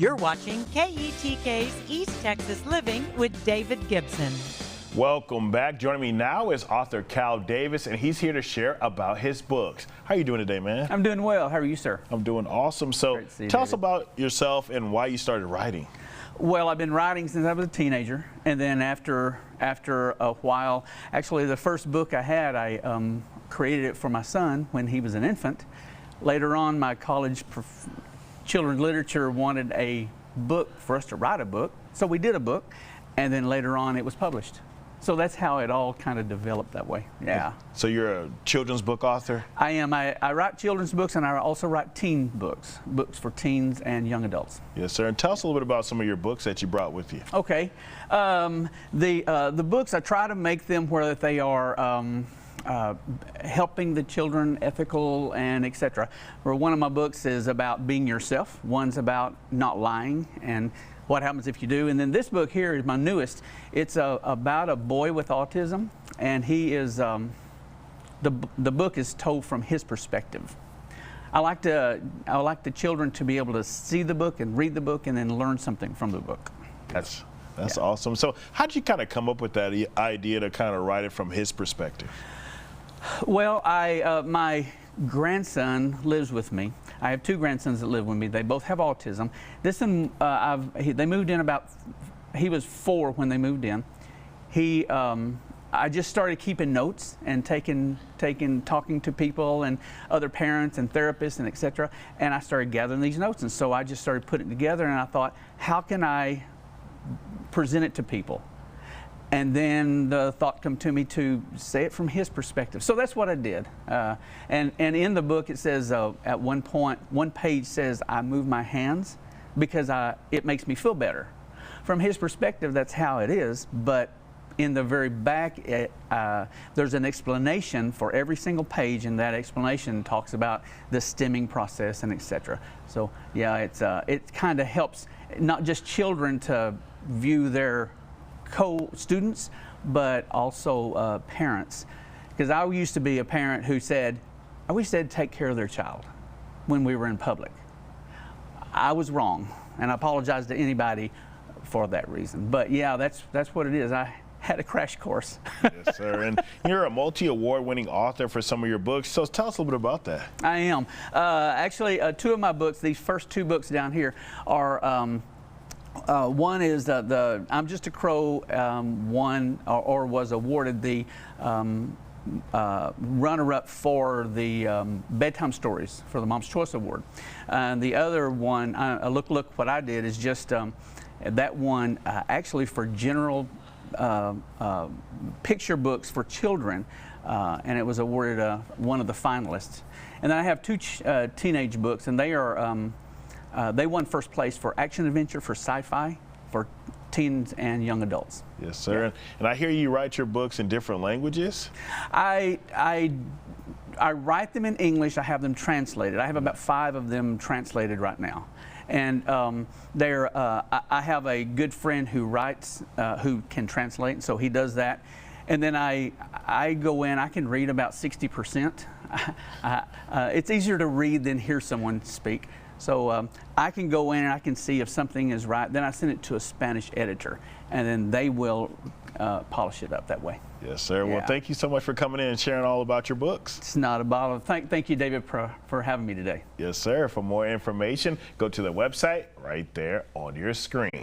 You're watching KETK's East Texas Living with David Gibson. Welcome back. Joining me now is author Cal Davis, and he's here to share about his books. How are you doing today, man? I'm doing well. How are you, sir? I'm doing awesome. So tell us about yourself and why you started writing. Well, I've been writing since I was a teenager, and then after a while, actually the first book I had, I created it for my son when he was an infant. Later on, my college children's literature wanted a book for us to write a book, so we did a book, and then later on it was published. So that's how it all kind of developed that way. Yeah. So you're a children's book author? I am. I write children's books, and I also write teen books for teens and young adults. Yes, sir. And tell us a little bit about some of your books that you brought with you. Okay. The books, I try to make them where they are helping the children, ethical, and etc. Where one of my books is about being yourself. One's about not lying and what happens if you do. And then this book here is my newest. It's about a boy with autism, and he is the book is told from his perspective. I like the children to be able to see the book and read the book and then learn something from the book. That's awesome. So how did you kind of come up with that idea to kind of write it from his perspective? Well, my grandson lives with me. I have two grandsons that live with me. They both have autism. This one, they moved in he was 4 when they moved in. I just started keeping notes and talking to people and other parents and therapists and etc. And I started gathering these notes, and so I just started putting it together, and I thought, how can I present it to people? And then the thought come to me to say it from his perspective. So that's what I did. And in the book it says, at one point, one page says, I move my hands because it makes me feel better. From his perspective, that's how it is. But in the very back, there's an explanation for every single page, and that explanation talks about the stemming process and etc. So yeah, it kind of helps not just children to view their co-students, but also parents. Because I used to be a parent who said, I wish they'd take care of their child when we were in public. I was wrong, and I apologize to anybody for that reason. But yeah, that's what it is. I had a crash course. Yes, sir. And you're a multi-award-winning author for some of your books. So tell us a little bit about that. I am. Actually, 2 of my books, these first 2 books down here, are one is I'm Just a Crow won or was awarded the runner-up for the bedtime stories for the Mom's Choice Award. The other one, Look What I Did, is just that one actually for general picture books for children, and it was awarded one of the finalists. And then I have 2 teenage books, and they are they won first place for action adventure, for sci-fi, for teens and young adults. Yes, sir. Yeah. And I hear you write your books in different languages. I write them in English. I have them translated. I have about 5 of them translated right now. And I have a good friend who writes, who can translate, and so he does that. And then I go in, I can read about 60%. It's easier to read than hear someone speak. So I can go in and I can see if something is right. Then I send it to a Spanish editor, and then they will polish it up that way. Yes, sir. Yeah. Well, thank you so much for coming in and sharing all about your books. It's not a bother. Thank you, David, for having me today. Yes, sir. For more information, go to the website right there on your screen.